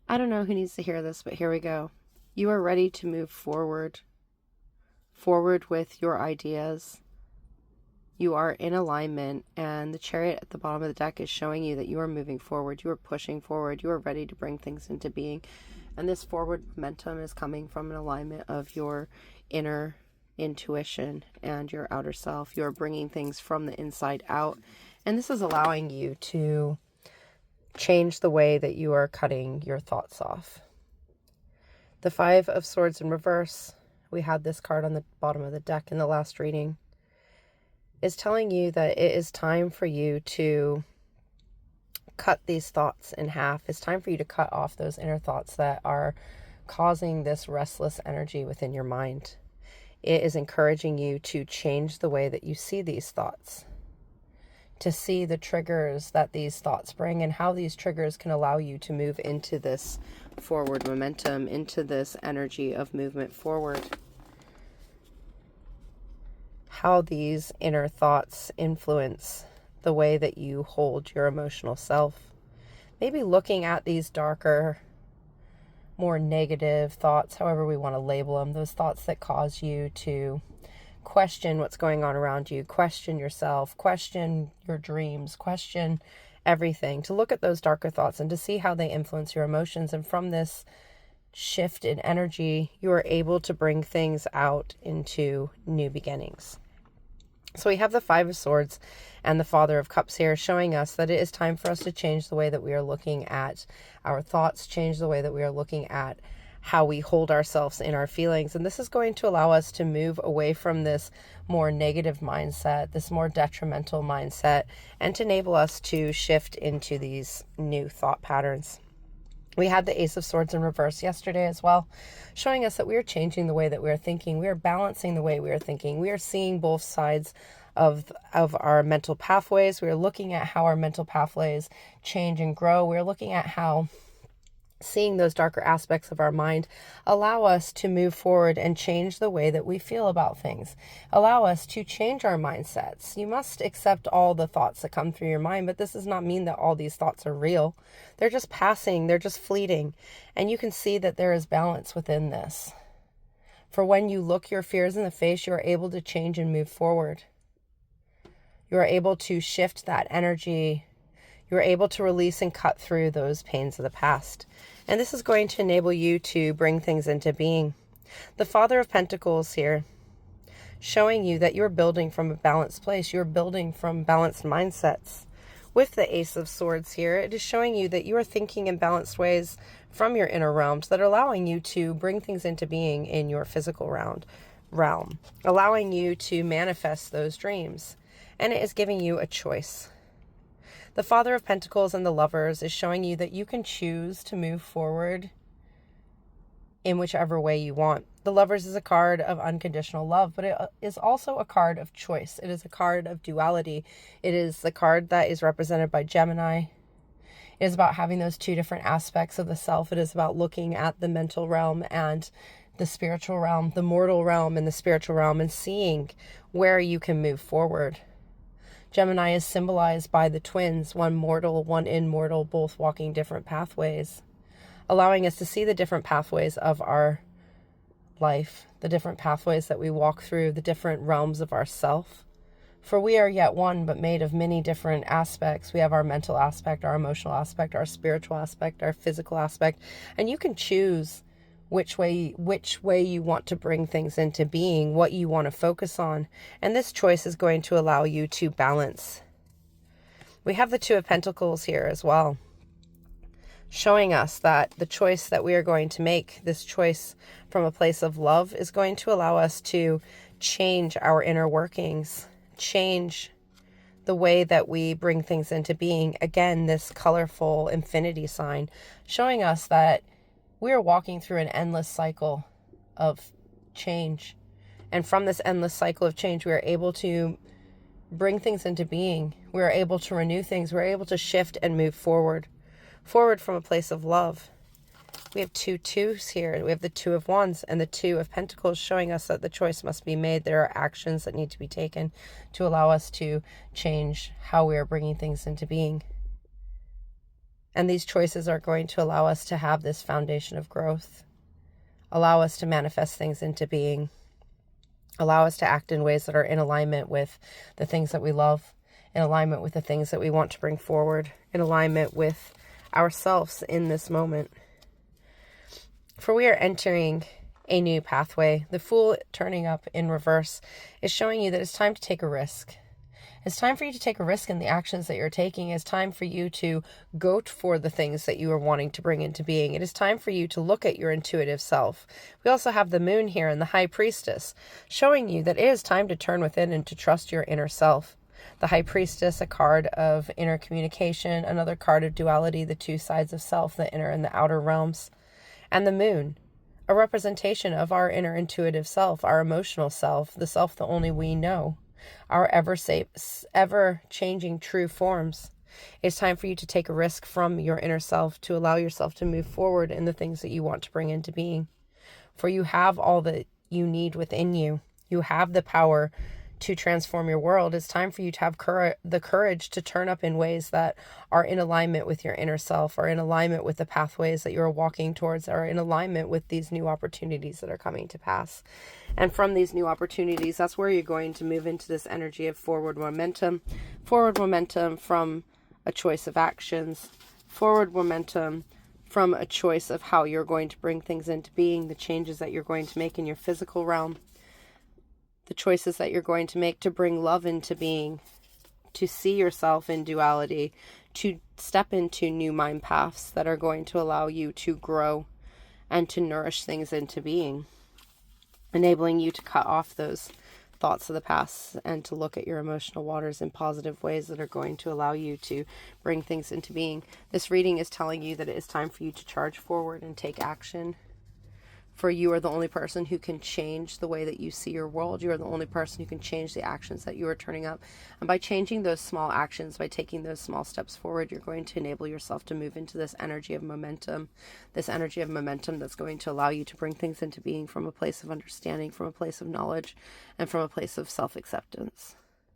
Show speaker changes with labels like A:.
A: I don't know who needs to hear this, but here we go. You are ready to move forward. Forward with your ideas. You are in alignment, and the chariot at the bottom of the deck is showing you that you are moving forward. You are pushing forward. You are ready to bring things into being. And this forward momentum is coming from an alignment of your inner intuition and your outer self. You are bringing things from the inside out. And this is allowing you to change the way that you are cutting your thoughts off. The Five of Swords in reverse, we had this card on the bottom of the deck in the last reading, is telling you that it is time for you to cut these thoughts in half. It's time for you to cut off those inner thoughts that are causing this restless energy within your mind. It is encouraging you to change the way that you see these thoughts, to see the triggers that these thoughts bring and how these triggers can allow you to move into this forward momentum, into this energy of movement forward. How these inner thoughts influence the way that you hold your emotional self. Maybe looking at these darker, more negative thoughts, however we want to label them, those thoughts that cause you to question what's going on around you, question yourself, question your dreams, question everything, to look at those darker thoughts and to see how they influence your emotions. And from this shift in energy, you are able to bring things out into new beginnings. So we have the Five of Swords and the Father of Cups here, showing us that it is time for us to change the way that we are looking at our thoughts, change the way that we are looking at how we hold ourselves in our feelings. And this is going to allow us to move away from this more negative mindset, this more detrimental mindset, and to enable us to shift into these new thought patterns. We had the Ace of Swords in reverse yesterday as well, showing us that we are changing the way that we are thinking. We are balancing the way we are thinking. We are seeing both sides of our mental pathways. We are looking at how our mental pathways change and grow. We're looking at how seeing those darker aspects of our mind allow us to move forward and change the way that we feel about things, allow us to change our mindsets. You must accept all the thoughts that come through your mind, but this does not mean that all these thoughts are real. They're just passing, they're just fleeting, and you can see that there is balance within this. For when you look your fears in the face, you are able to change and move forward. You are able to shift that energy. You're able to release and cut through those pains of the past. And this is going to enable you to bring things into being. The Father of Pentacles here, showing you that you're building from a balanced place. You're building from balanced mindsets. With the Ace of Swords here, it is showing you that you are thinking in balanced ways from your inner realms that are allowing you to bring things into being in your physical realm, allowing you to manifest those dreams. And it is giving you a choice. The Father of Pentacles and the Lovers is showing you that you can choose to move forward in whichever way you want. The Lovers is a card of unconditional love, but it is also a card of choice. It is a card of duality. It is the card that is represented by Gemini. It is about having those two different aspects of the self. It is about looking at the mental realm and the spiritual realm, the mortal realm and the spiritual realm, and seeing where you can move forward. Gemini is symbolized by the twins, one mortal, one immortal, both walking different pathways, allowing us to see the different pathways of our life, the different pathways that we walk through, the different realms of ourself. For we are yet one, but made of many different aspects. We have our mental aspect, our emotional aspect, our spiritual aspect, our physical aspect, and you can choose which way you want to bring things into being, what you want to focus on. And this choice is going to allow you to balance. We have the Two of Pentacles here as well, showing us that the choice that we are going to make, this choice from a place of love, is going to allow us to change our inner workings, change the way that we bring things into being. Again, this colorful infinity sign showing us that we are walking through an endless cycle of change. And from this endless cycle of change, we are able to bring things into being. We are able to renew things. We're able to shift and move forward from a place of love. We have two twos here. We have the Two of Wands and the Two of Pentacles, showing us that the choice must be made. There are actions that need to be taken to allow us to change how we are bringing things into being. And these choices are going to allow us to have this foundation of growth, allow us to manifest things into being, allow us to act in ways that are in alignment with the things that we love, in alignment with the things that we want to bring forward, in alignment with ourselves in this moment. For we are entering a new pathway. The Fool turning up in reverse is showing you that it's time to take a risk. It's time for you to take a risk in the actions that you're taking. It's time for you to go for the things that you are wanting to bring into being. It is time for you to look at your intuitive self. We also have the Moon here and the High Priestess, showing you that it is time to turn within and to trust your inner self. The High Priestess, a card of inner communication, another card of duality, the two sides of self, the inner and the outer realms. And the Moon, a representation of our inner intuitive self, our emotional self, the self that only we know, our ever-changing true forms. It's time for you to take a risk from your inner self to allow yourself to move forward in the things that you want to bring into being. For you have all that you need within you. You have the power to transform your world. It's time for you to have the courage to turn up in ways that are in alignment with your inner self, are in alignment with the pathways that you're walking towards, are in alignment with these new opportunities that are coming to pass. And from these new opportunities, that's where you're going to move into this energy of forward momentum from a choice of actions, forward momentum from a choice of how you're going to bring things into being, the changes that you're going to make in your physical realm, the choices that you're going to make to bring love into being, to see yourself in duality, to step into new mind paths that are going to allow you to grow and to nourish things into being, enabling you to cut off those thoughts of the past and to look at your emotional waters in positive ways that are going to allow you to bring things into being. This reading is telling you that it is time for you to charge forward and take action. For you are the only person who can change the way that you see your world. You are the only person who can change the actions that you are turning up. And by changing those small actions, by taking those small steps forward, you're going to enable yourself to move into this energy of momentum that's going to allow you to bring things into being from a place of understanding, from a place of knowledge, and from a place of self-acceptance.